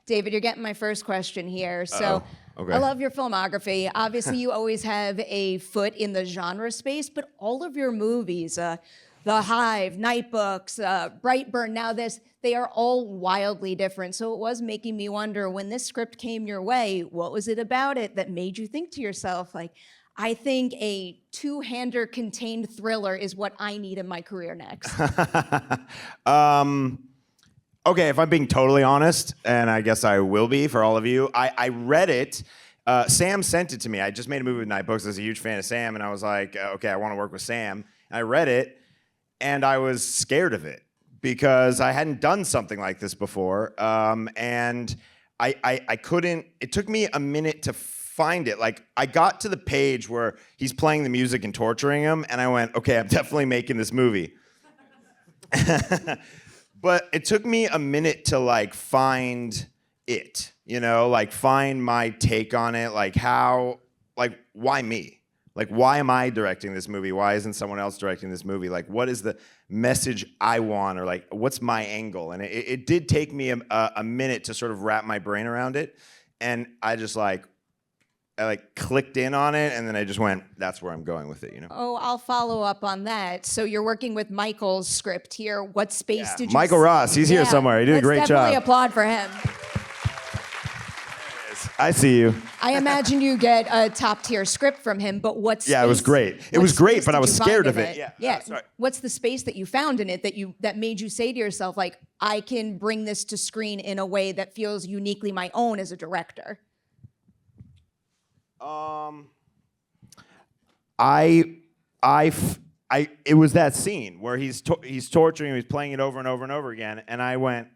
David, you're getting my first question here. So Okay. I love your filmography. Obviously, you always have a foot in the genre space, but all of your movies, The Hive, Nightbooks, Brightburn, now this, they are all wildly different. So it was making me wonder, when this script came your way, what was it about it that made you think to yourself, like, I think a two-hander contained thriller is what I need in my career next? Okay, if I'm being totally honest, and I guess I will be for all of you, I read it. Sam sent it to me. I just made a movie with Nightbooks. I was a huge fan of Sam, and I was like, okay, I want to work with Sam. And I read it, and I was scared of it because I hadn't done something like this before, and I couldn't. It took me a minute to find it. Like, I got to the page where he's playing the music and torturing him, and I went, okay, I'm definitely making this movie. But it took me a minute to like find it, you know, like find my take on it, like how, like why me? Like why am I directing this movie? Why isn't someone else directing this movie? Like what is the message I want, or like what's my angle? And it did take me a minute to sort of wrap my brain around it, and I clicked in on it, and then I just went, that's where I'm going with it, you know? Oh, I'll follow up on that. So you're working with Michael's script here. What space did you... Michael Ross, he's here somewhere. He did a great job. Let's definitely applaud for him. I see you. I imagine you get a top-tier script from him, but what's... Yeah, it was great. It was great, but I was scared of it. Yeah. What's the space that you found in it that made you say to yourself, like, I can bring this to screen in a way that feels uniquely my own as a director? It was that scene where he's torturing him, he's playing it over and over and over again, and I went,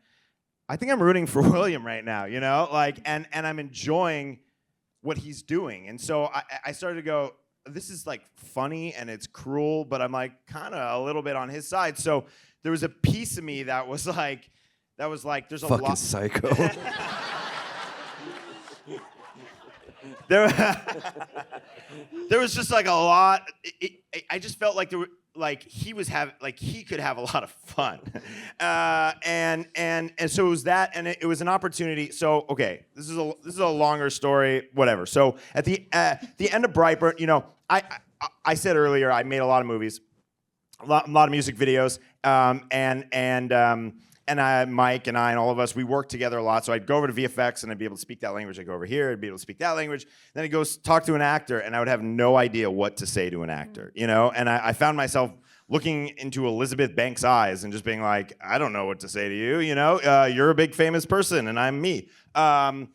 I think I'm rooting for William right now, you know, like, and I'm enjoying what he's doing, and so I started to go, this is like funny and it's cruel, but I'm like kind of a little bit on his side. So there was a piece of me that was like, there's a lot. Fucking psycho. There was just like a lot. I just felt like he could have a lot of fun, and so it was that, and it was an opportunity. So okay, this is a longer story, whatever. So at the end of Brightburn, you know, I said earlier I made a lot of movies, a lot of music videos, and Mike and I and all of us, we worked together a lot. So I'd go over to VFX and I'd be able to speak that language. I'd go over here, I'd be able to speak that language. Then I'd go talk to an actor, and I would have no idea what to say to an actor, you know? And I found myself looking into Elizabeth Banks' eyes and just being like, I don't know what to say to you, you know? You're a big famous person, and I'm me. And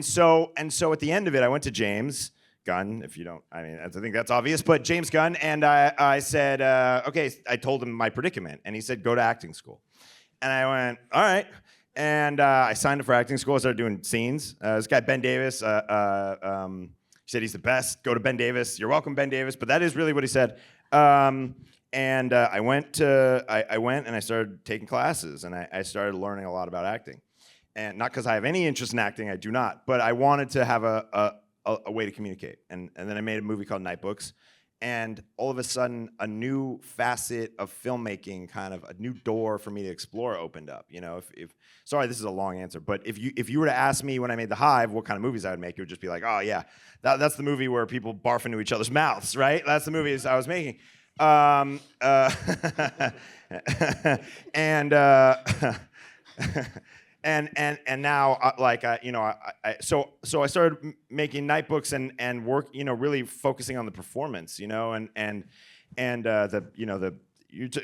so at the end of it, I went to James Gunn, if you don't, I mean, I think that's obvious, but James Gunn, and I said, okay, I told him my predicament, and he said, go to acting school. And I went, all right. And I signed up for acting school. I started doing scenes. This guy, Ben Davis, he said he's the best. Go to Ben Davis. You're welcome, Ben Davis. But that is really what he said. And I went and I started taking classes. And I started learning a lot about acting. And not because I have any interest in acting. I do not. But I wanted to have a way to communicate. And then I made a movie called Nightbooks. And all of a sudden, a new facet of filmmaking, kind of a new door for me to explore, opened up. You know, if sorry, this is a long answer, but if you were to ask me when I made The Hive what kind of movies I would make, it would just be like, oh yeah, that's the movie where people barf into each other's mouths, right? That's the movies I was making. And now, you know, so I started making Nightbooks and work, you know, really focusing on the performance, you know,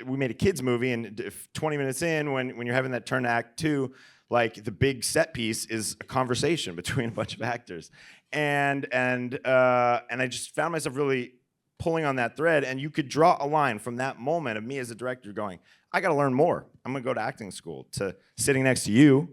we made a kids movie, and 20 minutes in, when you're having that turn to act 2, like the big set piece is a conversation between a bunch of actors, and I just found myself really pulling on that thread, and you could draw a line from that moment of me as a director going, I got to learn more. I'm going to go to acting school, to sitting next to you,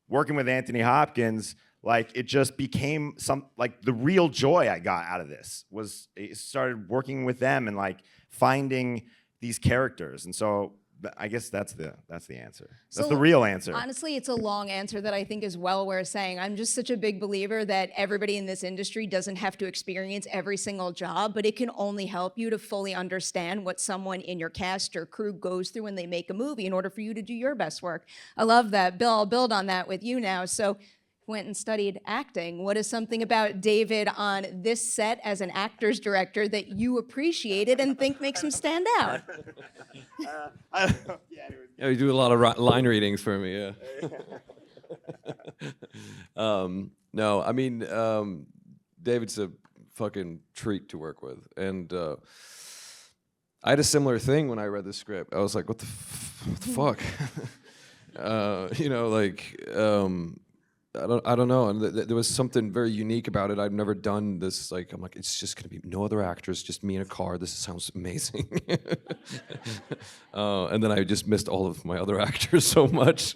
working with Anthony Hopkins. Like, it just became the real joy I got out of this was it started working with them and like finding these characters. And so I guess that's the answer. So, That's the real answer. Honestly, it's a long answer that I think is well worth saying. I'm just such a big believer that everybody in this industry doesn't have to experience every single job, but it can only help you to fully understand what someone in your cast or crew goes through when they make a movie in order for you to do your best work. I love that. Bill, I'll build on that with you now. So, went and studied acting. What is something about David on this set as an actor's director that you appreciated and think makes him stand out? Yeah, you do a lot of line readings for me. Yeah. No, I mean, David's a fucking treat to work with, and I had a similar thing when I read the script. I was like, "What the fuck?" You know, like. I don't know, and there was something very unique about it. I've never done this. Like, I'm like, it's just gonna be no other actors, just me in a car. This sounds amazing. And then I just missed all of my other actors so much.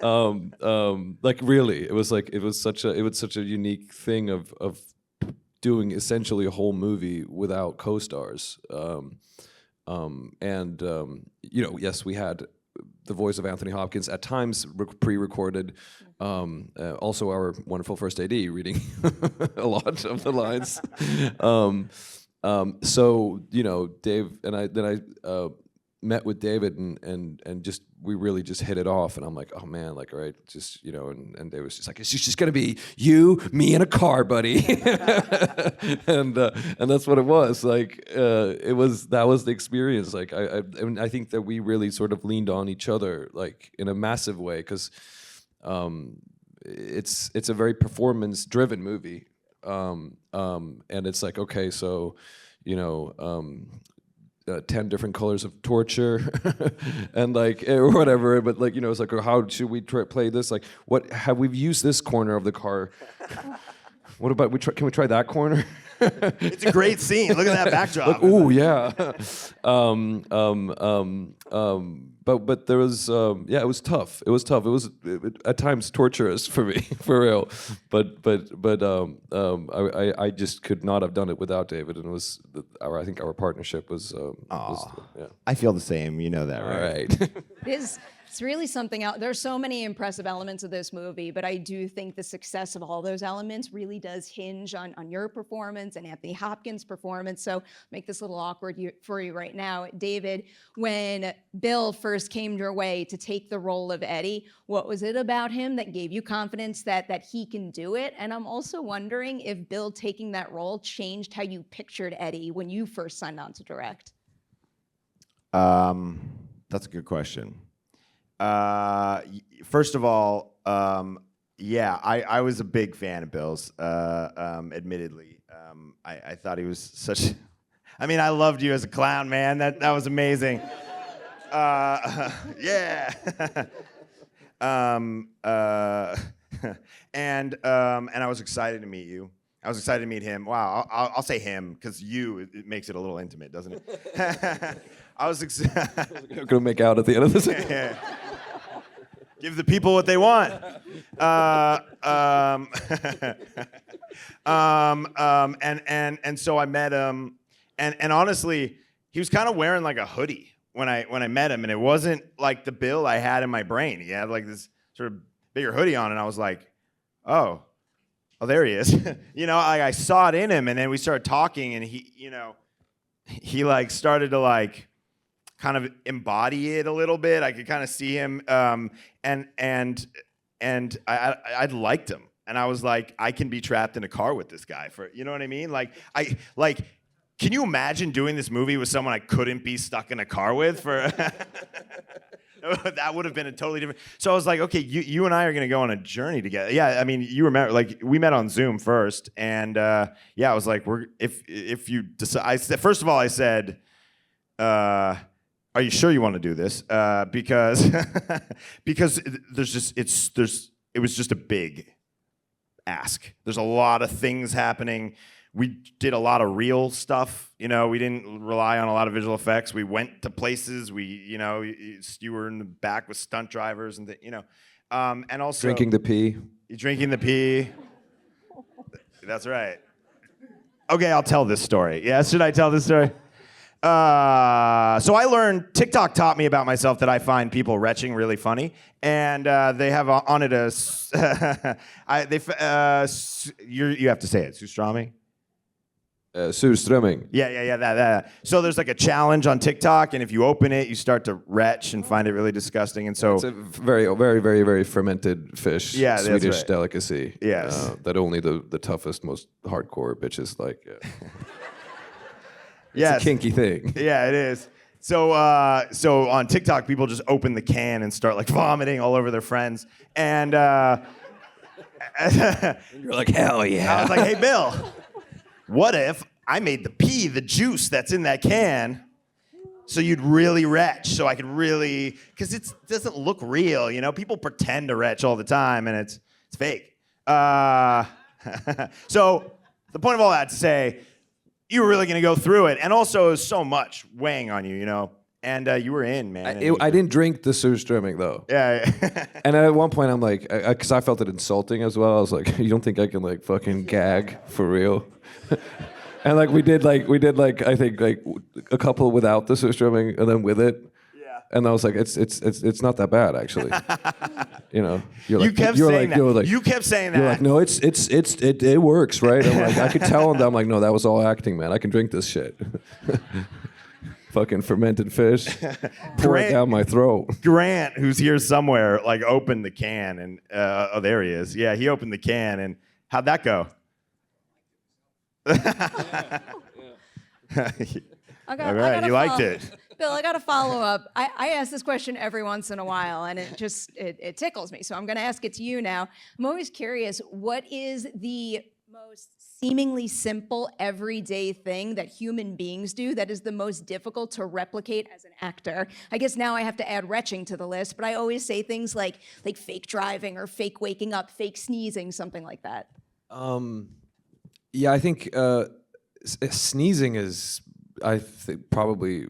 Like, really, it was such a unique thing of doing essentially a whole movie without co-stars. You know, yes, we had the voice of Anthony Hopkins at times pre-recorded. Also, our wonderful first AD reading a lot of the lines. So you know, Dave and I met with David and just we really just hit it off. And I'm like, oh man, like all right, just you know. And Dave was just like, it's just gonna be you, me, in a car, buddy. and that's what it was. Like that was the experience. Like I think that we really sort of leaned on each other like in a massive way because. It's a very performance-driven movie, and it's like okay, so you know, 10 different colors of torture, and like or whatever. But like you know, it's like how should we play this? Like, what have we used this corner of the car? What about can we try that corner? It's a great scene. Look at that backdrop. Like, ooh, yeah. But there was it was tough. It was tough. It was at times torturous for me, for real. But I just could not have done it without David, and it was I think our partnership was yeah. I feel the same. You know that, right? Right. It's really something else. There's so many impressive elements of this movie, but I do think the success of all those elements really does hinge on your performance and Anthony Hopkins' performance. So make this a little awkward for you right now. David, when Bill first came your way to take the role of Eddie, what was it about him that gave you confidence that he can do it? And I'm also wondering if Bill taking that role changed how you pictured Eddie when you first signed on to direct. That's a good question. First of all, yeah, I was a big fan of Bill's, admittedly. I thought he was such... I mean, I loved you as a clown, man. That was amazing. Yeah. And I was excited to meet you. I was excited to meet him. Wow, I'll say him, because it makes it a little intimate, doesn't it? I was excited. We're going to make out at the end of this. Yeah. Give the people what they want. And so I met him, and honestly, he was kind of wearing like a hoodie when I met him, and it wasn't like the Bill I had in my brain. He had like this sort of bigger hoodie on, and I was like, oh, there he is. You know, I saw it in him, and then we started talking, and he like started to like kind of embody it a little bit. I could kind of see him, and I liked him, and I was like, I can be trapped in a car with this guy for, you know what I mean? Like, can you imagine doing this movie with someone I couldn't be stuck in a car with for? That would have been a totally different. So I was like, okay, you and I are gonna go on a journey together. Yeah, I mean, you remember, like, we met on Zoom first, and yeah, I was like, if you decide. First of all, I said, are you sure you want to do this? Because it was just a big ask. There's a lot of things happening. We did a lot of real stuff. You know, we didn't rely on a lot of visual effects. We went to places. You were in the back with stunt drivers and and also drinking the pee. Drinking the pee. That's right. Okay, I'll tell this story. Yeah, should I tell this story? So I learned, TikTok taught me about myself that I find people retching really funny, and they have on it a, you have to say it, Sustrami? Surströmming. Yeah, that. So there's like a challenge on TikTok, and if you open it, you start to retch and find it really disgusting, and so... It's a very, very, very, very fermented fish, Yeah, that's Swedish right. delicacy. Yes. That only the toughest, most hardcore bitches like. Yes. It's a kinky thing. Yeah, it is. So on TikTok, people just open the can and start like vomiting all over their friends. And You're like, hell yeah. I was like, hey, Bill, what if I made the pee, the juice that's in that can, so you'd really retch, so I could really, because it doesn't look real, you know? People pretend to retch all the time, and it's fake. So the point of all that to say, you were really going to go through it. And also, it was so much weighing on you, you know? And you were in, man. I didn't drink the surströmming, though. Yeah. And at one point, I'm like, because I felt it insulting as well. I was like, you don't think I can, like, fucking gag for real? And, like, we did, I think, like, a couple without the surströmming and then with it. Yeah. And I was like, it's not that bad, actually. You know, You kept saying that. You kept saying that. You're like, no, it works, right? I'm like, I could tell him that. I'm like, no, that was all acting, man. I can drink this shit. Fucking fermented fish, pour it down my throat. Grant, who's here somewhere, like opened the can, and oh, there he is. Yeah, he opened the can, and how'd that go? All right, you liked it. Bill, I got to follow up. I ask this question every once in a while, and it tickles me. So I'm going to ask it to you now. I'm always curious, what is the most seemingly simple, everyday thing that human beings do that is the most difficult to replicate as an actor? I guess now I have to add retching to the list, but I always say things like fake driving or fake waking up, fake sneezing, something like that. Yeah, I think sneezing is, I think, probably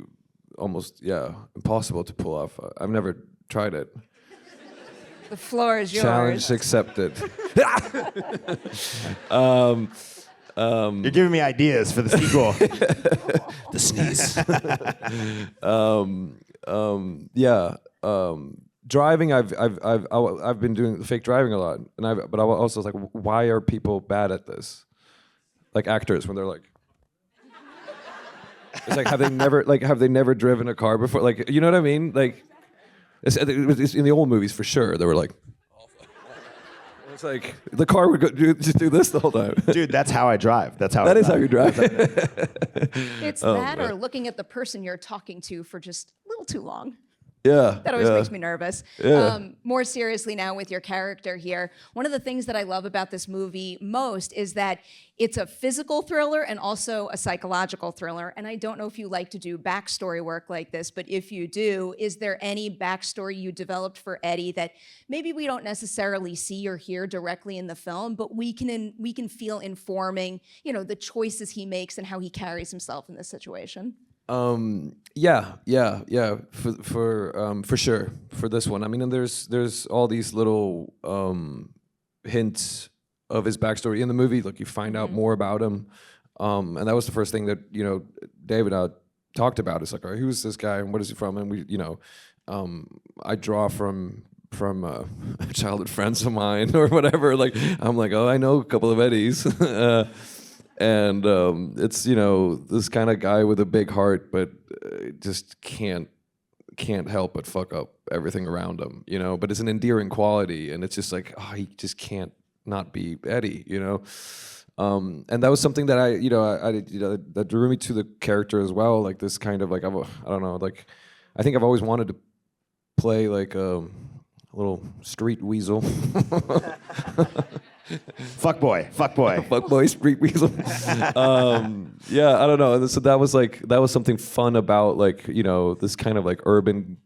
almost, impossible to pull off. I've never tried it. The floor is yours. Challenge accepted. You're giving me ideas for the sequel. The sneeze. Driving, I've been doing fake driving a lot, but I also was like, why are people bad at this? Like actors, when they're like, it's like, have they never driven a car before? Like, you know what I mean? Like, it's in the old movies for sure. They were like, it's like the car would just do this the whole time. Dude, that's how I drive. That is how you drive. It's that or looking at the person you're talking to for just a little too long. Yeah. That always makes me nervous. Yeah. More seriously now with your character here, one of the things that I love about this movie most is that it's a physical thriller and also a psychological thriller. And I don't know if you like to do backstory work like this, but if you do, is there any backstory you developed for Eddie that maybe we don't necessarily see or hear directly in the film, but we can feel informing, you know, the choices he makes and how he carries himself in this situation? Yeah, for sure, for this one. I mean, and there's all these little hints of his backstory in the movie. Like, you find out more about him, and that was the first thing that, you know, David talked about. It's like, all right, who's this guy and what is he from? And we, you know, I draw from childhood friends of mine or whatever. Like, I'm like, oh, I know a couple of Eddies. And it's, you know, this kind of guy with a big heart, but just can't help but fuck up everything around him, you know. But it's an endearing quality, and it's just like, oh, he just can't not be Eddie, you know. And that was something that I that drew me to the character as well. Like, this kind of like, I don't know, like, I think I've always wanted to play like a little street weasel. Fuck boy, street weasel. Yeah, I don't know. So that was something fun about, like, you know, this kind of like urban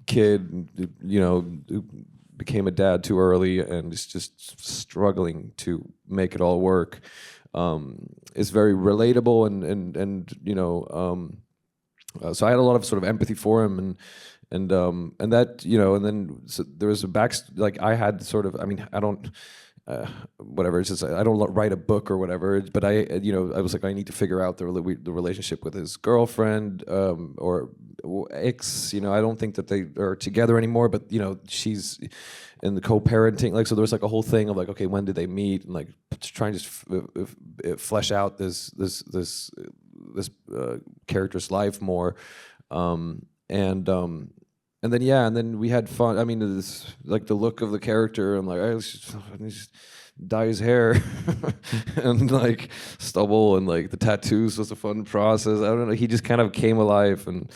kid, you know, who became a dad too early and is just struggling to make it all work. It's very relatable and you know, so I had a lot of sort of empathy for him and that, you know, and then so there was like I had sort of, I mean, I don't. whatever. It's just I don't write a book or whatever. But I was like, I need to figure out the relationship with his girlfriend or ex. I don't think that they are together anymore. But she's in the co-parenting. Like, so there was like a whole thing of like, okay, when did they meet? And like trying to just flesh out this character's life more. And then we had fun. I mean, this, like the look of the character. I'm like, I just dye his hair and like stubble and like the tattoos was a fun process. I don't know. He just kind of came alive and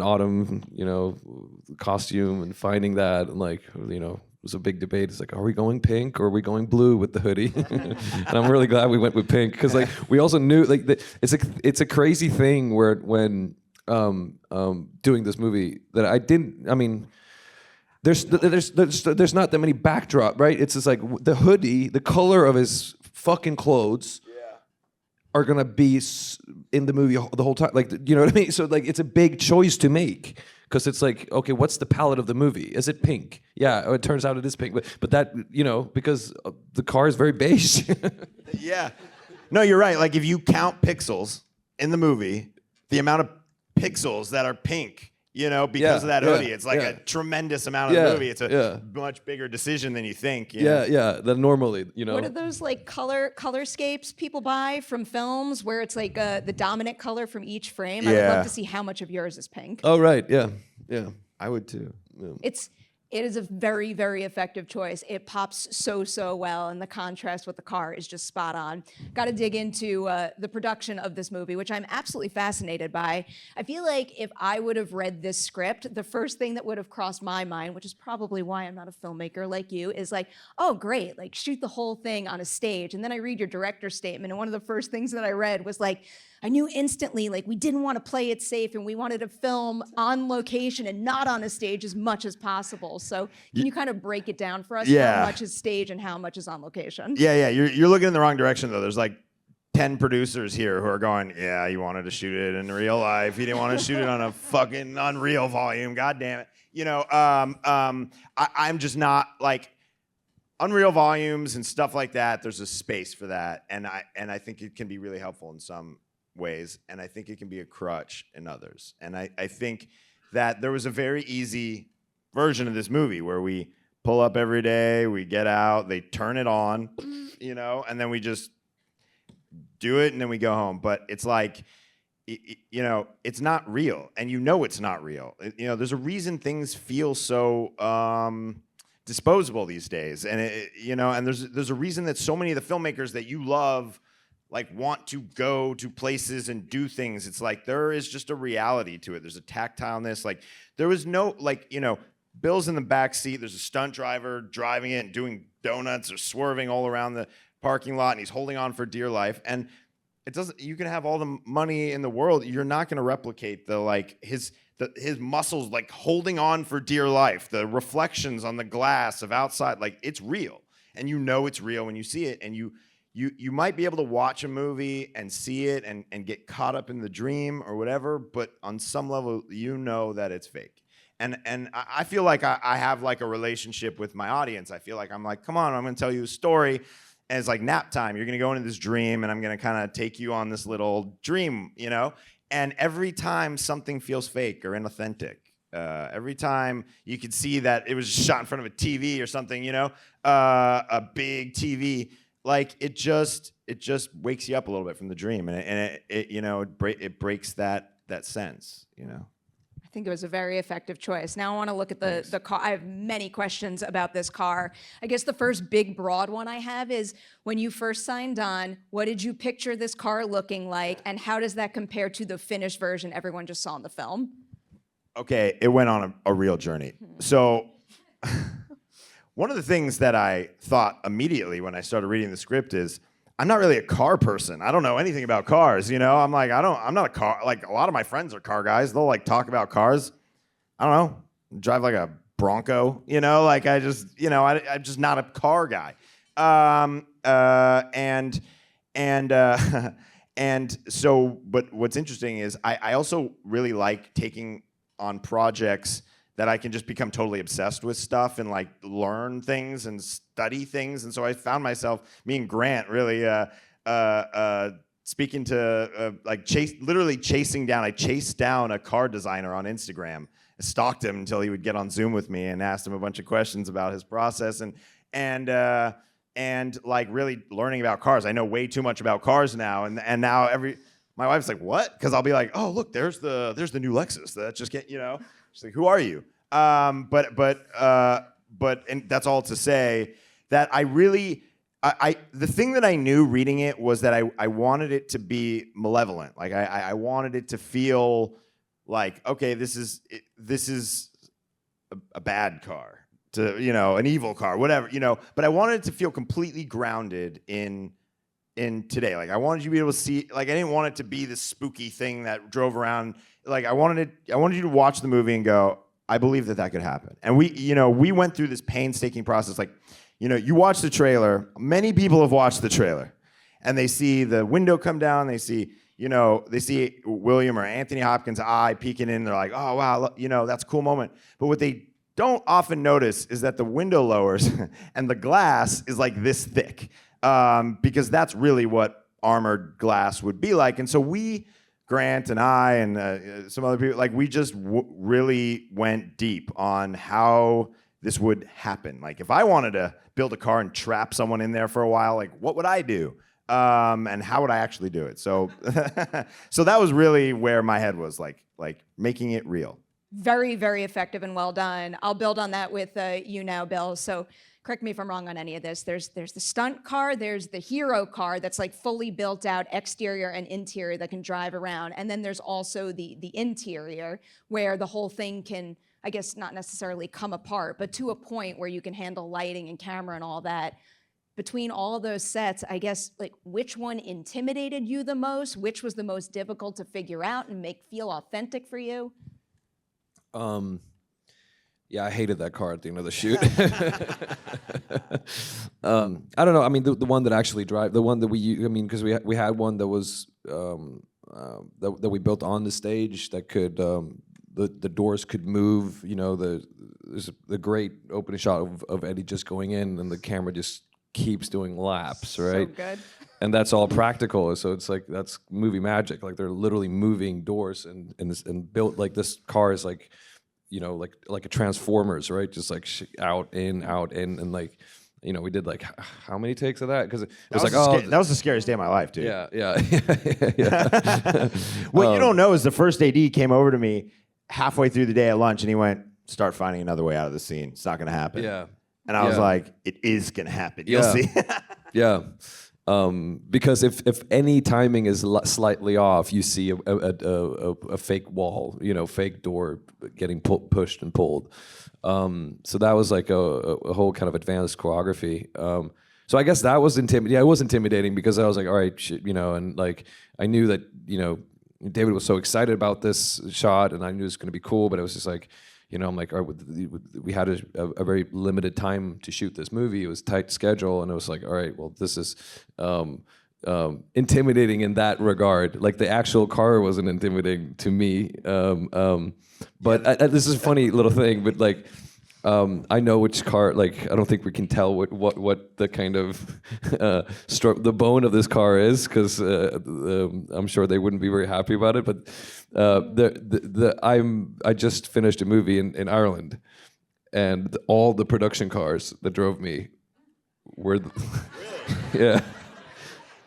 autumn, costume and finding that and like it was a big debate. It's like, are we going pink or are we going blue with the hoodie? And I'm really glad we went with pink because like we also knew like it's a crazy thing where when doing this movie that I didn't. I mean, there's not that many backdrop, right? It's just like the hoodie, the color of his fucking clothes, are gonna be in the movie the whole time. Like, you know what I mean? So like, it's a big choice to make because it's like, okay, what's the palette of the movie? Is it pink? Yeah, it turns out it is pink, but that because the car is very beige. Yeah, no, you're right. Like if you count pixels in the movie, the amount of pixels that are pink, because of that hoodie. It's like a tremendous amount of the movie. It's a much bigger decision than you think. Than normally, What are those like colorscapes people buy from films where it's like the dominant color from each frame? I would love to see how much of yours is pink. Oh, right. Yeah. I would too. Yeah. It is a very, very effective choice. It pops so well, and the contrast with the car is just spot on. Got to dig into the production of this movie, which I'm absolutely fascinated by. I feel like if I would have read this script, the first thing that would have crossed my mind, which is probably why I'm not a filmmaker like you, is like, oh, great, like shoot the whole thing on a stage. And then I read your director's statement, and one of the first things that I read was like, I knew instantly, like, we didn't want to play it safe and we wanted to film on location and not on a stage as much as possible. So can you kind of break it down for us? Yeah. How much is stage and how much is on location? Yeah. You're looking in the wrong direction, though. There's like 10 producers here who are going, yeah, you wanted to shoot it in real life. You didn't want to shoot it on a fucking Unreal volume. God damn it. I'm just not like... Unreal volumes and stuff like that, there's a space for that. And I think it can be really helpful in some ways, and I think it can be a crutch in others. And I think that there was a very easy version of this movie where we pull up every day, we get out, they turn it on, and then we just do it and then we go home. But it's like, it's not real, and it's not real. There's a reason things feel so disposable these days, and and there's a reason that so many of the filmmakers that you love like want to go to places and do things. It's like there is just a reality to it. There's a tactileness. Like there was no Bill's in the back seat. There's a stunt driver driving it and doing donuts or swerving all around the parking lot, and he's holding on for dear life. And it doesn't. You can have all the money in the world. You're not going to replicate his muscles like holding on for dear life. The reflections on the glass of outside, like it's real, and it's real when you see it, and you might be able to watch a movie and see it and get caught up in the dream or whatever, but on some level, that it's fake. And I feel like I have like a relationship with my audience. I feel like I'm like, come on, I'm going to tell you a story. And it's like nap time. You're going to go into this dream, and I'm going to kind of take you on this little dream, And every time something feels fake or inauthentic, every time you could see that it was shot in front of a TV or something, a big TV, like it just wakes you up a little bit from the dream, and it breaks that sense, I think it was a very effective choice. Now I want to look at the car. I have many questions about this car. I guess the first big broad one I have is when you first signed on, what did you picture this car looking like, and how does that compare to the finished version everyone just saw in the film? Okay, it went on a real journey. So one of the things that I thought immediately when I started reading the script is I'm not really a car person. I don't know anything about cars, I'm like, I'm not a car, like a lot of my friends are car guys. They'll like talk about cars. I don't know, drive like a Bronco, like I just, I'm just not a car guy. And so, but what's interesting is I also really like taking on projects that I can just become totally obsessed with stuff and like learn things and study things. And so I found myself, me and Grant, really speaking to literally chasing down. I chased down a car designer on Instagram. I stalked him until he would get on Zoom with me and asked him a bunch of questions about his process and like really learning about cars. I know way too much about cars now, and now my wife's like, what? Because I'll be like, oh look, there's the new Lexus that just get, she's like, who are you? But and that's all to say that the thing that I knew reading it was that I wanted it to be malevolent. Like I wanted it to feel like, okay, this is a bad car, an evil car, whatever, but I wanted it to feel completely grounded in today. Like I wanted you to be able to see, like I didn't want it to be this spooky thing that drove around. Like I wanted you to watch the movie and go, I believe that could happen. And we went through this painstaking process. Like, you watch the trailer, many people have watched the trailer and they see the window come down, they see William or Anthony Hopkins' eye peeking in, they're like, oh wow, that's a cool moment. But what they don't often notice is that the window lowers and the glass is like this thick, because that's really what armored glass would be like. And so Grant and I and some other people, like we just really went deep on how this would happen. Like if I wanted to build a car and trap someone in there for a while, like what would I do? And how would I actually do it? So, so that was really where my head was, like making it real. Very, very effective and well done. I'll build on that with you now, Bill. So correct me if I'm wrong on any of this. There's the stunt car, there's the hero car that's like fully built out exterior and interior that can drive around. And then there's also the interior where the whole thing can, I guess, not necessarily come apart, but to a point where you can handle lighting and camera and all that. Between all those sets, I guess, like which one intimidated you the most? Which was the most difficult to figure out and make feel authentic for you? Yeah, I hated that car at the end of the shoot. I don't know. I mean, the one that actually the one that because we had one that was that we built on the stage that could the doors could move. There's the great opening shot of Eddie just going in, and the camera just keeps doing laps, right? So good. And that's all practical, so it's like that's movie magic. Like they're literally moving doors and built like this car is like, like a Transformers, right? Just like out in, and like, we did like how many takes of that? Because it was like, that was the scariest day of my life, dude. Yeah. What you don't know is the first AD came over to me halfway through the day at lunch, and he went, "Start finding another way out of the scene. It's not going to happen." Yeah. And I was like, "It is going to happen. You'll see." Yeah. Because if any timing is slightly off, you see a fake wall, fake door getting pushed and pulled. So that was like a whole kind of advanced choreography. So I guess that was intimidating. Yeah, it was intimidating because I was like, all right, shit, and like I knew that David was so excited about this shot, and I knew it was going to be cool, but it was just like. I'm like, all right, we had a very limited time to shoot this movie. It was a tight schedule, and it was like, all right, well, this is intimidating in that regard. Like the actual car wasn't intimidating to me, but this is a funny little thing. But like, I know which car. Like, I don't think we can tell what the kind of the bone of this car is, because I'm sure they wouldn't be very happy about it. But I just finished a movie in Ireland, and all the production cars that drove me were, yeah.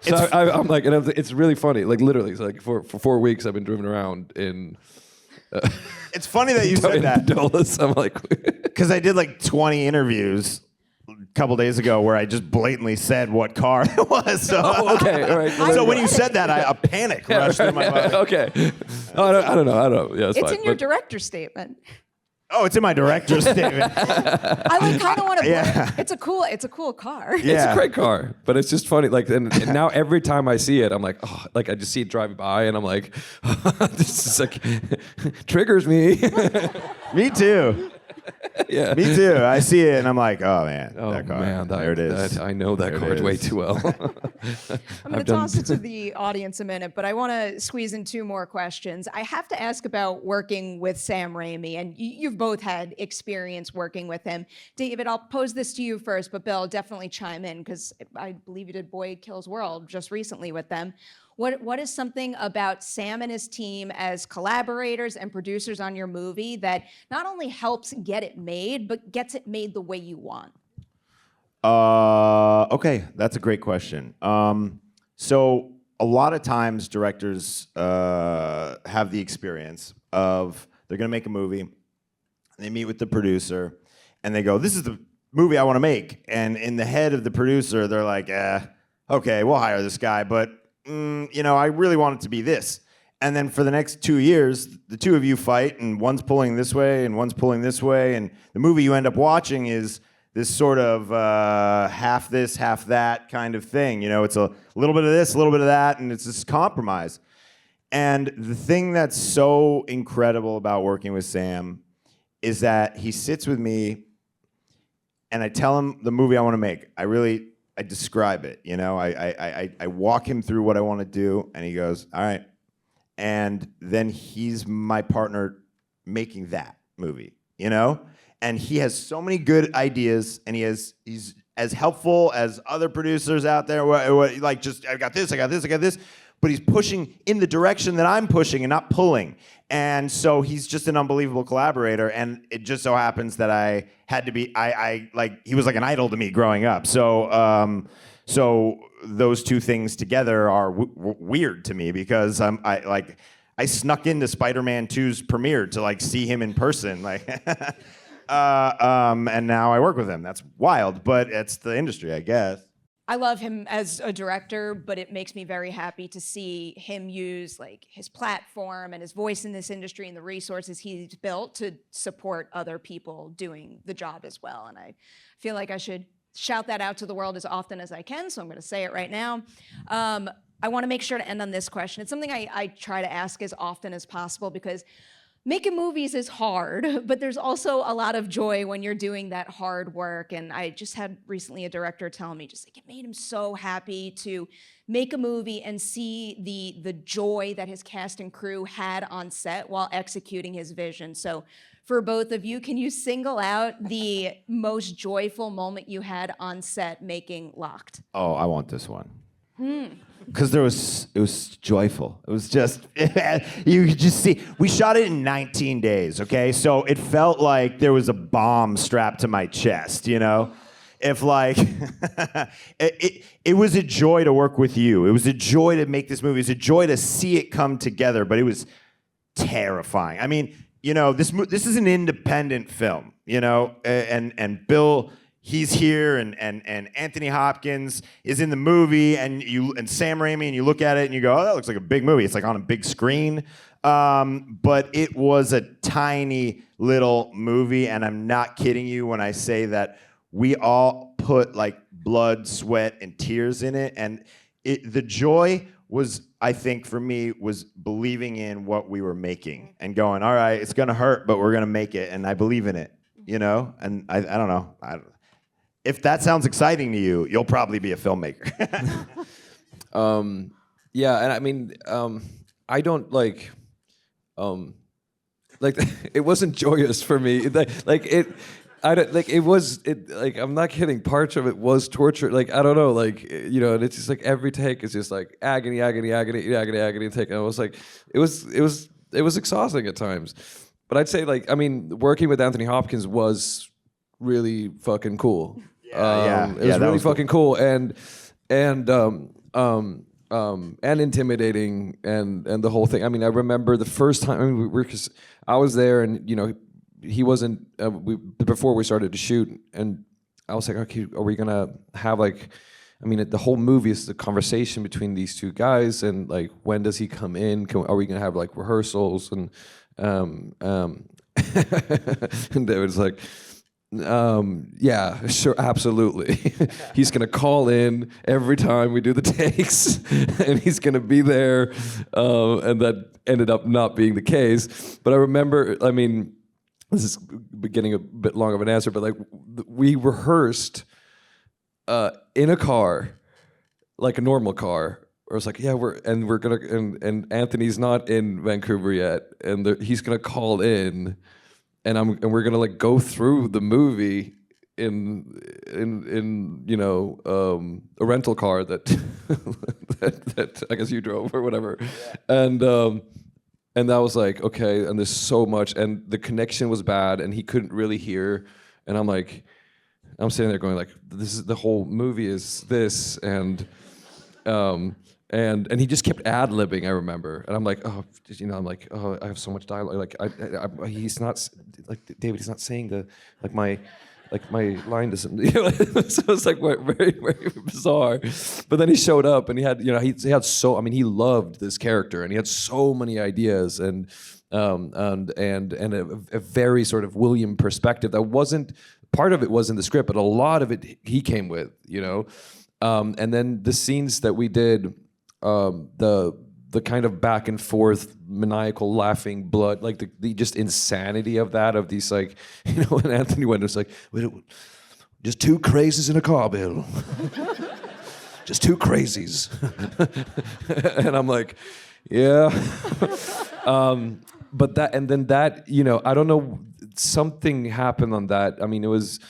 So I'm like, and it's really funny. Like literally, it's like for 4 weeks I've been driven around in. It's funny that you said that. Dulles. I'm like, because I did like 20 interviews a couple days ago where I just blatantly said what car it was. So, okay, all right. So when you said that, a panic rushed through my mind. Okay. I don't know. Yeah, it's fine. In your director's statement. Oh, it's in my director's statement. I like kind of want to. Yeah. It's a cool car. Yeah. It's a great car, but it's just funny. Like, and now every time I see it, I'm like, oh, like I just see it driving by, and I'm like, this is like triggers me. Me too. Yeah. Me too. I see it and I'm like, oh man, Oh that car. man, There it is. I know that There it card way is. too well. I'm going to toss it to the audience a minute, but I want to squeeze in 2 more questions. I have to ask about working with Sam Raimi, and you've both had experience working with him. David, I'll pose this to you first, but Bill, definitely chime in because I believe you did Boy Kills World just recently with them. What is something about Sam and his team as collaborators and producers on your movie that not only helps get it made, but gets it made the way you want? Okay, that's a great question. So a lot of times directors have the experience of they're going to make a movie, they meet with the producer, and they go, "This is the movie I want to make." And in the head of the producer, they're like, "Okay, we'll hire this guy, but I really want it to be this." And then for the next 2 years, the two of you fight, and one's pulling this way, and one's pulling this way, and the movie you end up watching is this sort of half this, half that kind of thing. It's a little bit of this, a little bit of that, and it's this compromise. And the thing that's so incredible about working with Sam is that he sits with me, and I tell him the movie I want to make. I describe it, I walk him through what I want to do, and he goes, all right. And then he's my partner making that movie, And he has so many good ideas, and he's as helpful as other producers out there, like just, I got this. But he's pushing in the direction that I'm pushing and not pulling. And so he's just an unbelievable collaborator. And it just so happens that I had to be, he was like an idol to me growing up. So those two things together are weird to me because I snuck into Spider-Man 2's premiere to see him in person. And now I work with him. That's wild, but it's the industry, I guess. I love him as a director, but it makes me very happy to see him use his platform and his voice in this industry and the resources he's built to support other people doing the job as well. And I feel like I should shout that out to the world as often as I can, so I'm going to say it right now. I want to make sure to end on this question. It's something I try to ask as often as possible because making movies is hard, but there's also a lot of joy when you're doing that hard work. And I just had recently a director tell me, it made him so happy to make a movie and see the joy that his cast and crew had on set while executing his vision. So for both of you, can you single out the most joyful moment you had on set making Locked? Oh, I want this one. Because it was joyful. It was just, you could just see. We shot it in 19 days, okay? So it felt like there was a bomb strapped to my chest, If it was a joy to work with you. It was a joy to make this movie. It was a joy to see it come together, but it was terrifying. I mean, this is an independent film, and Bill, he's here, and Anthony Hopkins is in the movie, and Sam Raimi, and you look at it and you go, oh, that looks like a big movie. It's like on a big screen. But it was a tiny little movie, and I'm not kidding you when I say that we all put blood, sweat, and tears in it. And the joy was, I think, for me, was believing in what we were making and going, all right, it's gonna hurt, but we're gonna make it, and I believe in it, And I don't know. If that sounds exciting to you, you'll probably be a filmmaker. Yeah, and I mean, I don't it wasn't joyous for me. I'm not kidding. Parts of it was torture. I don't know. And it's just every take is just agony take. And I was it was exhausting at times. But I'd say working with Anthony Hopkins was really fucking cool. It was really fucking cool and intimidating and the whole thing. I mean, I remember the first time because I was there and he wasn't before we started to shoot, and I was like, okay, are we gonna have the whole movie is the conversation between these two guys, and when does he come in? Are we gonna have rehearsals? And and David's like, yeah, sure, absolutely. He's gonna call in every time we do the takes, and he's gonna be there. And that ended up not being the case. But I remember, this is getting a bit long of an answer, but like we rehearsed in a car, like a normal car. Or it's like, yeah, we're gonna and Anthony's not in Vancouver yet, and he's gonna call in, and we're gonna like go through the movie in you know a rental car that that I guess you drove or whatever, and that was like, okay, and there's so much, and the connection was bad, and he couldn't really hear, and I'm sitting there going like, this is the whole movie is this, and he just kept ad-libbing, I remember, and I'm like, oh, you know, I'm like, oh, I have so much dialogue, like he's not like David, he's not saying my line doesn't, you know, so it's like very, very bizarre. But then he showed up, and he had, you know, he had so, I mean, he loved this character, and he had so many ideas, and a very sort of William perspective that wasn't, part of it was in the script, but a lot of it he came with, you know, and then the scenes that we did, the kind of back and forth maniacal laughing blood, like the just insanity of that, of these, like, you know, when Anthony went, it's like, just two crazies in a car, Bill. Just two crazies. And I'm like, yeah. But that, and then that, you know, I don't know, something happened on that. I mean, it was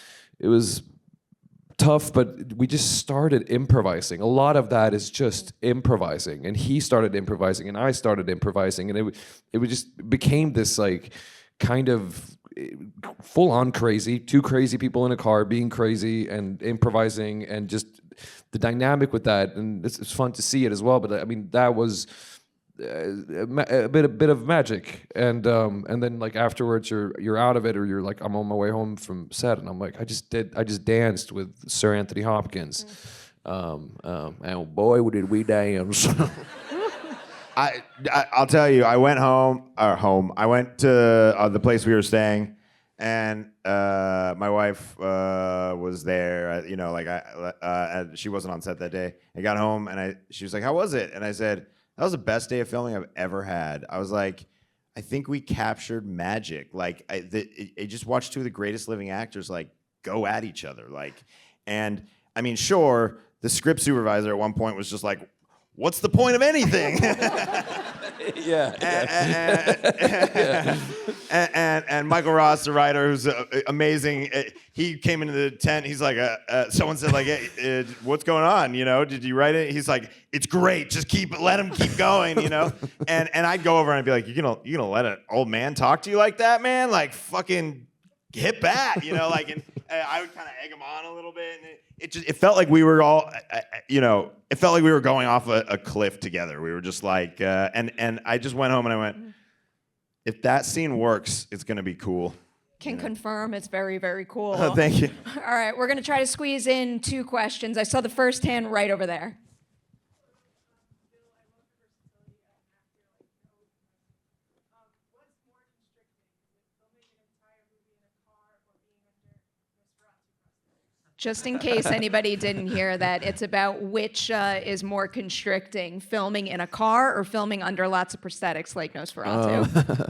tough, but we just started improvising. A lot of that is just improvising, and he started improvising, and I started improvising, and it just became this like kind of full-on crazy, two crazy people in a car being crazy and improvising, and just the dynamic with that, and it's fun to see it as well. But I mean, that was a bit of magic, and then like afterwards you're out of it, or you're like, I'm on my way home from set, and I'm like, I just danced with Sir Anthony Hopkins, and boy did we dance. I'll tell you, I went home. I went to the place we were staying, and my wife was there. You know, like she wasn't on set that day. I got home, and she was like, "How was it?" And I said, that was the best day of filming I've ever had. I was like, I think we captured magic. Like, I just watched two of the greatest living actors like go at each other. Like, and I mean, sure, the script supervisor at one point was just like, "What's the point of anything?" And Michael Ross, the writer, who's amazing, he came into the tent. He's like, someone said, like, hey, what's going on? You know, did you write it? He's like, it's great. Just let him keep going. You know, and I'd go over and I'd be like, you gonna let an old man talk to you like that, man? Like, fucking hit back. You know, like, and I would kind of egg him on a little bit, and it felt like we were all, you know, it felt like we were going off a cliff together. We were just like, and I just went home and I went, if that scene works, it's gonna be cool. Can confirm it's very, very cool. Oh, thank you. All right, we're gonna try to squeeze in 2 questions. I saw the first hand right over there. Just in case anybody didn't hear that, it's about which is more constricting, filming in a car or filming under lots of prosthetics like Nosferatu.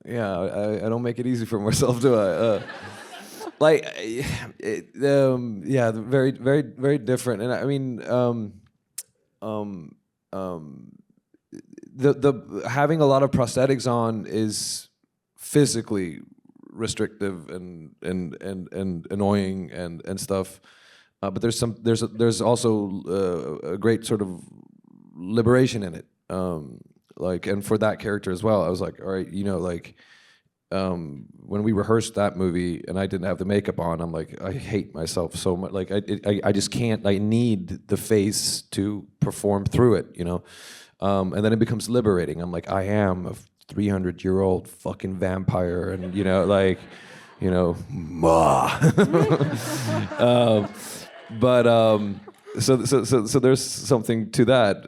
Yeah, I don't make it easy for myself, do I? Yeah, very, very, very different. And I mean, the having a lot of prosthetics on is physically restrictive and annoying and stuff, but there's also a great sort of liberation in it, like, and for that character as well. I was like, all right, you know, like when we rehearsed that movie and I didn't have the makeup on, I'm like, I hate myself so much. Like I just can't. I need the face to perform through it, you know, and then it becomes liberating. I'm like, I am a 300-year-old fucking vampire, and you know, like, you know, so there's something to that.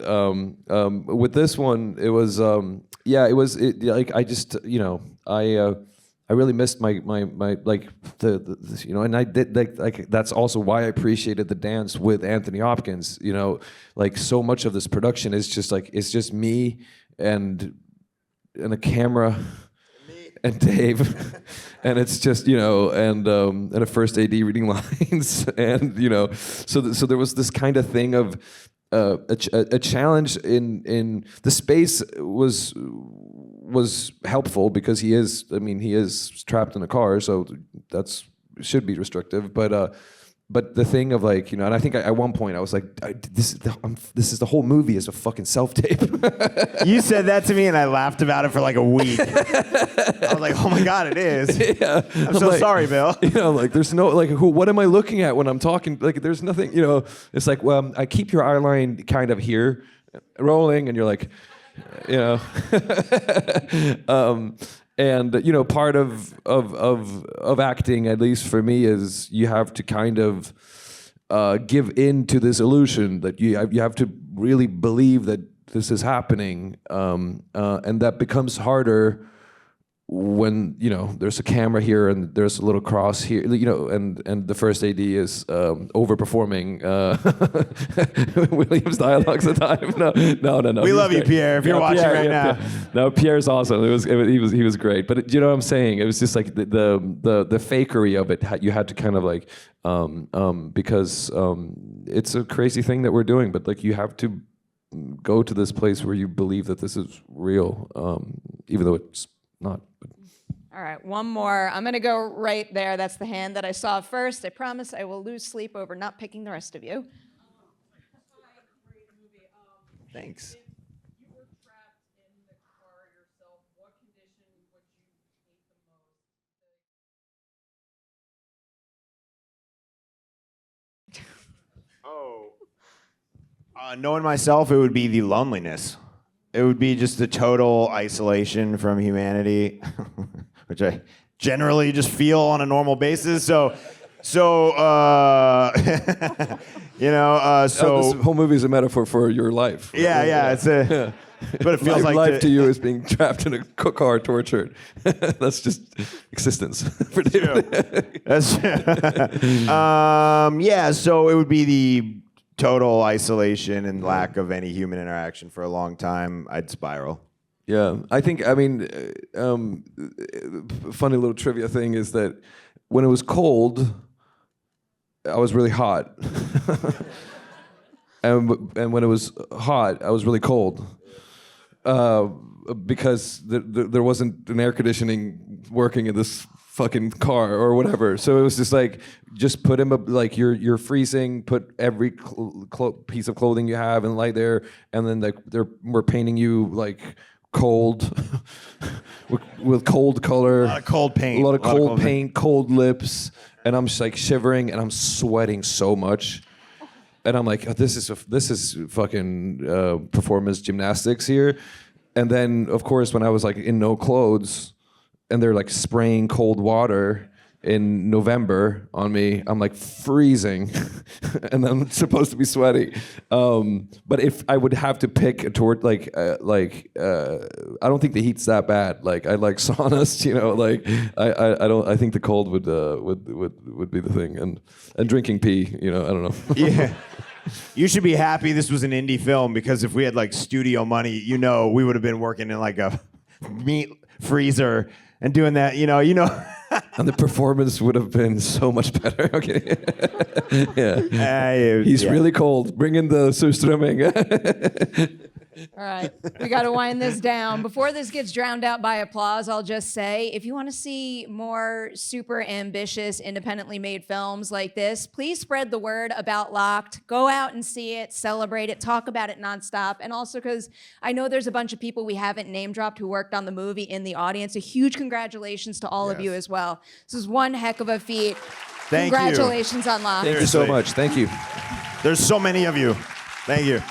With this one, it was like, I just, you know, I really missed my like the you know, and I did like that's also why I appreciated the dance with Anthony Hopkins. You know, like so much of this production is just like, it's just me and a camera and Dave, and it's just and a first AD reading lines, and so there was this kind of thing of a challenge in the space was helpful because he is trapped in a car, so that's should be restrictive, but the thing of and I think at one point I was like, this is the whole movie is a fucking self-tape. You said that to me and I laughed about it for like a week. I was like, oh my God, it is. Yeah. I'm so sorry, Bill. There's no, what am I looking at when I'm talking? Like, there's nothing, it's like, well, I keep your eye line kind of here, rolling, and you're like, and part of acting, at least for me, is you have to kind of give in to this illusion that you have to really believe that this is happening, and that becomes harder when there's a camera here and there's a little cross here, and the first AD is overperforming William's dialogues at the time. No. We love you, Pierre. If you're watching Pierre, right now. No, Pierre's awesome. He was great. But you know what I'm saying? It was just like the fakery of it. You had to kind of because it's a crazy thing that we're doing, but you have to go to this place where you believe that this is real, even though it's not. All right, one more. I'm going to go right there. That's the hand that I saw first. I promise I will lose sleep over not picking the rest of you. Thanks. If you were trapped in the car yourself, what condition would you hate the most? Knowing myself, it would be the loneliness. It would be just the total isolation from humanity, which I generally just feel on a normal basis. So This whole movie is a metaphor for your life. Right? Yeah. But it feels like life to you is being trapped in a car, tortured. That's just existence for David. That's so it would be the total isolation and lack of any human interaction for a long time. I'd spiral. Yeah, funny little trivia thing is that when it was cold, I was really hot. and when it was hot, I was really cold. Because there wasn't an air conditioning working in this fucking car or whatever. So it was just just put him up, you're freezing, put every piece of clothing you have and light there, and then we're painting you cold with cold color. A lot of cold paint. A lot of cold paint, cold lips, and I'm just shivering and I'm sweating so much. And I'm like, oh, this is fucking performance gymnastics here. And then, of course, when I was in no clothes, and they're spraying cold water in November on me, I'm freezing, and I'm supposed to be sweaty. But if I would have to pick a toward I don't think the heat's that bad. I like saunas, I think the cold would be the thing, and drinking pee, I don't know. Yeah. You should be happy this was an indie film, because if we had studio money, we would have been working in a meat freezer and doing that, And the performance would have been so much better. Okay. Yeah. He's really cold. Bring in the surströmming. All right, we got to wind this down. Before this gets drowned out by applause, I'll just say, if you want to see more super ambitious, independently made films like this, please spread the word about Locked. Go out and see it, celebrate it, talk about it nonstop. And also because I know there's a bunch of people we haven't name dropped who worked on the movie in the audience. A huge congratulations to all of you as well. This is one heck of a feat. Thank you. Congratulations on Locked. Thank you so much. Thank you. There's so many of you. Thank you.